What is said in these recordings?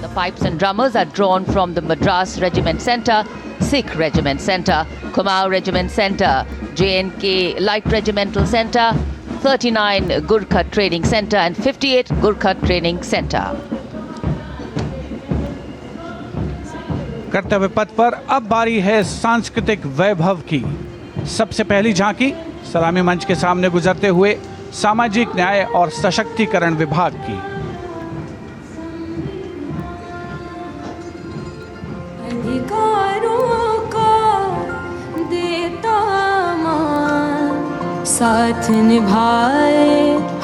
The pipes and drummers are drawn from the Madras Regiment Centre, Sikh Regiment Centre, Kumaon Regiment Centre, J&K Light Regimental Centre, 39 Gurkha Training Centre and 58 Gurkha Training Centre. कर्तव्य पथ पर अब बारी है सांस्कृतिक वैभव की। सबसे पहली झांकी सलामी मंच के सामने गुजरते हुए सामाजिक न्याय और सशक्तिकरण विभाग की। अधिकारों का देता मान, साथ निभाए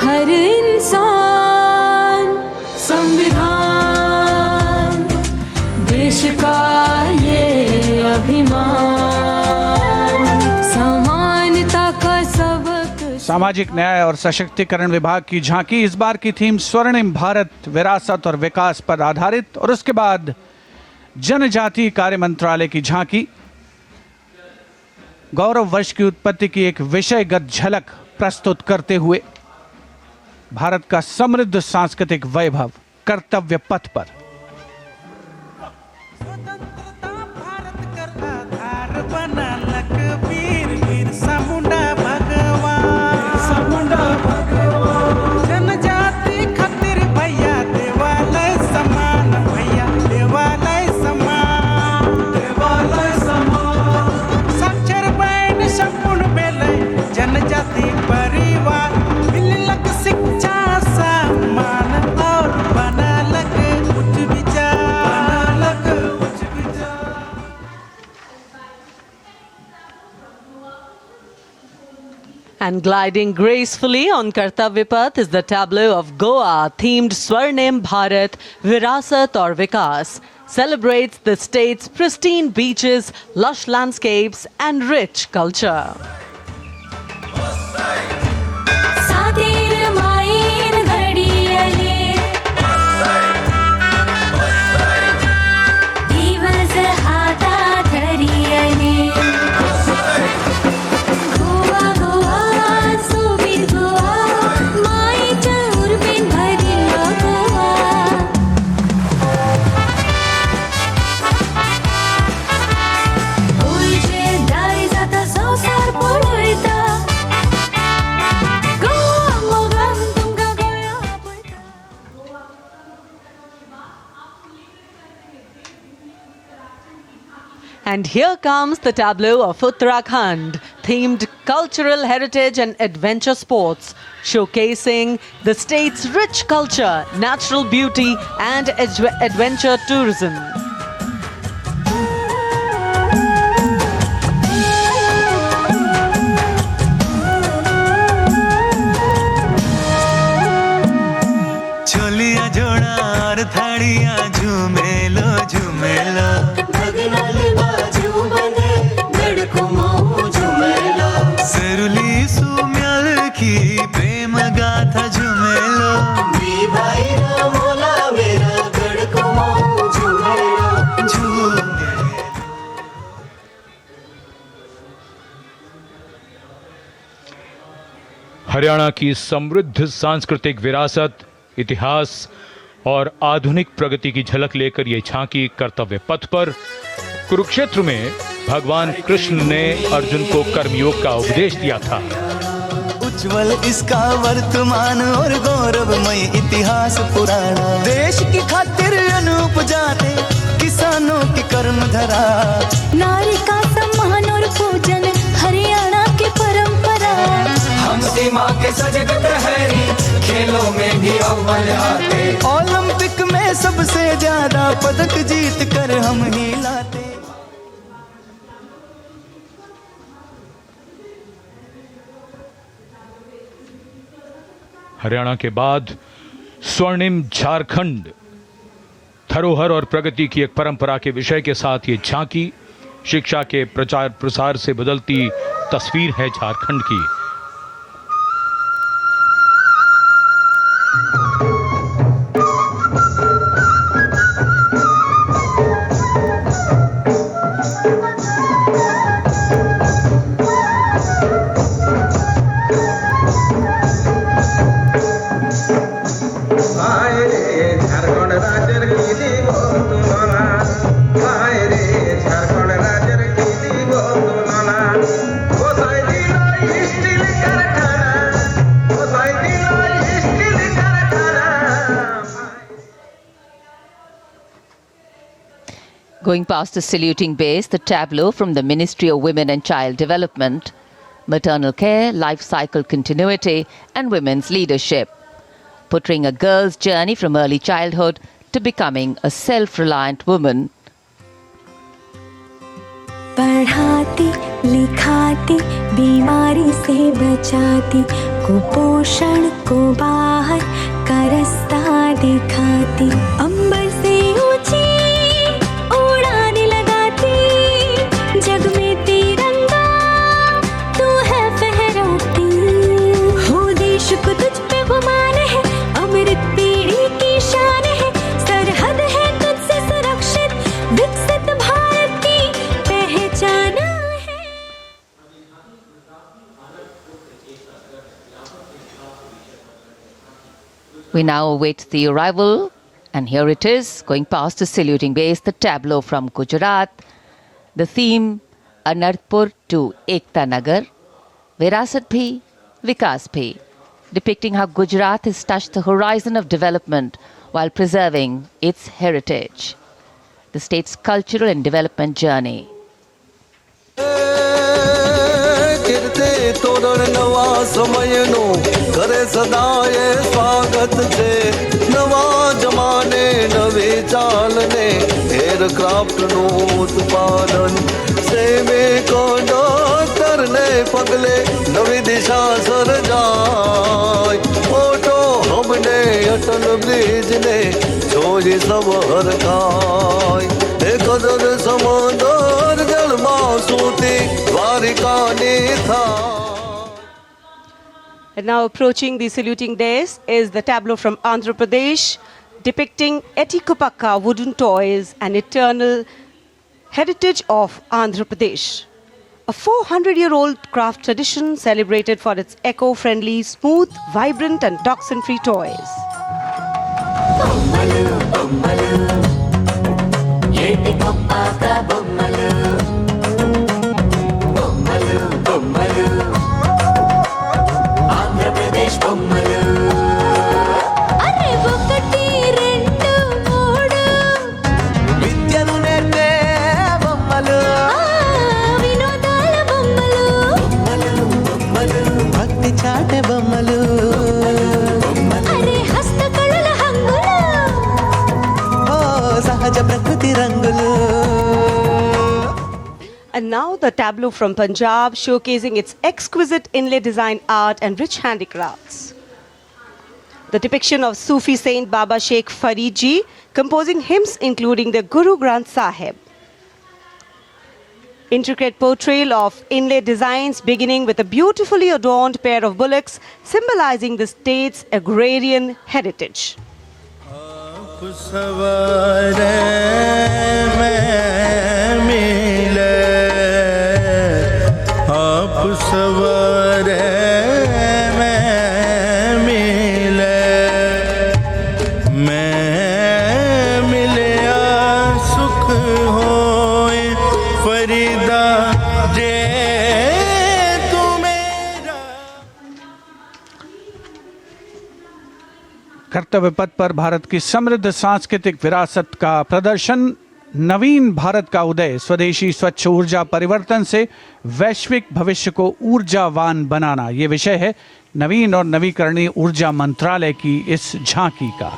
हर इंसान। संविधान देश का ये अभिमान, समानता का सबक। सामाजिक न्याय और सशक्तिकरण विभाग की झांकी इस बार की थीम स्वर्णिम भारत, विरासत और विकास पर आधारित, और उसके बाद जनजातीय कार्य मंत्रालय की झांकी गौरव वर्ष की उत्पत्ति की एक विषयगत झलक प्रस्तुत करते हुए भारत का समृद्ध सांस्कृतिक वैभव कर्तव्य पथ पर। And gliding gracefully on Kartavya Path is the tableau of Goa themed Swarnim Bharat, Virasat aur Vikas. Celebrates the state's pristine beaches, lush landscapes and rich culture. And here comes the tableau of Uttarakhand, themed cultural heritage and adventure sports, showcasing the state's rich culture, natural beauty and adventure tourism. Chholiya जोड़ा और थाड़िया झूमेलो झूमेलो, सरुली सुम्याल की प्रेम गाथा झूमेलो, हरियाणा की समृद्ध सांस्कृतिक विरासत, इतिहास और आधुनिक प्रगति की झलक लेकर ये झांकी कर्तव्य पथ पर कुरुक्षेत्र में भगवान कृष्ण ने अर्जुन को कर्मयोग का उपदेश दिया था। उज्जवल इसका वर्तमान और गौरवमय इतिहास पुराना, देश की खातिर अनूप जाते किसानों की कर्म धरा, नारी का सम्मान और पूजन हरियाणा की परंपरा। हम सीमा के सजग प्रहरी, खेलों में भी अव्वल आते, ओलंपिक में सबसे ज्यादा पदक जीत कर हम ही लाते। हरियाणा के बाद स्वर्णिम झारखंड, धरोहर और प्रगति की एक परंपरा के विषय के साथ ये झांकी शिक्षा के प्रचार प्रसार से बदलती तस्वीर है झारखंड की। झारखंड राज्य की Going past the saluting base, the tableau from the Ministry of Women and Child Development, maternal care, life cycle continuity, and women's leadership, portraying a girl's journey from early childhood to becoming a self-reliant woman. पढ़ाती लिखाती बीमारी से बचाती कुपोषण को बाहर का रास्ता दिखाती अंबर से ऊंची उड़ान लगाती जग में तिरंगा तू है फहराती हो देश को तुझ पे गुमान है अमृत पीढ़ी की शान है सरहद है तुझसे सुरक्षित विकसित भारत की पहचान है। We now await the arrival, and here it is, going past the saluting base, the tableau from Gujarat. The theme, Anarpur to Ekta Nagar, Virasat Bhi, Vikas Bhi, depicting how Gujarat has touched the horizon of development while preserving its heritage. The state's cultural and development journey. કિર્તે તોરણ નવા સમયનો કરે સદાય સ્વાગત છે નવા જમાને નવી ચાલને એરક્રાફ્ટનું ઉત્પાદન સેમે કંડક્ટરને પગલે નવી દિશા સર્જાય ઓટો હબને અટલ બ્રિજને જોઈ સબ હરખાય એ કદર સમંદર જળમાં સૂતી દ્વારિકાની થાય. And now approaching the saluting dais is the tableau from Andhra Pradesh, depicting Etikopaka wooden toys, an eternal heritage of Andhra Pradesh. A 400-year-old craft tradition celebrated for its eco-friendly, smooth, vibrant and toxin-free toys. అరే ఒకటి రెండు మూడు విద్యను నేర్పే బొమ్మలు వినోదాల బొమ్మలు భక్తి చాటే బొమ్మలు అరే హస్తకళల హంగులు ఓ సహజ ప్రకృతి రంగులు. And now the tableau from Punjab, showcasing its exquisite inlay design art and rich handicrafts. The depiction of Sufi saint Baba Sheikh Farid Ji composing hymns including the Guru Granth Sahib. Intricate portrayal of inlay designs beginning with a beautifully adorned pair of bullocks symbolizing the state's agrarian heritage. कर्तव्य पथ पर भारत की समृद्ध सांस्कृतिक विरासत का प्रदर्शन, नवीन भारत का उदय, स्वदेशी स्वच्छ ऊर्जा परिवर्तन से वैश्विक भविष्य को ऊर्जावान बनाना, ये विषय है नवीन और नवीकरणीय ऊर्जा मंत्रालय की इस झांकी का।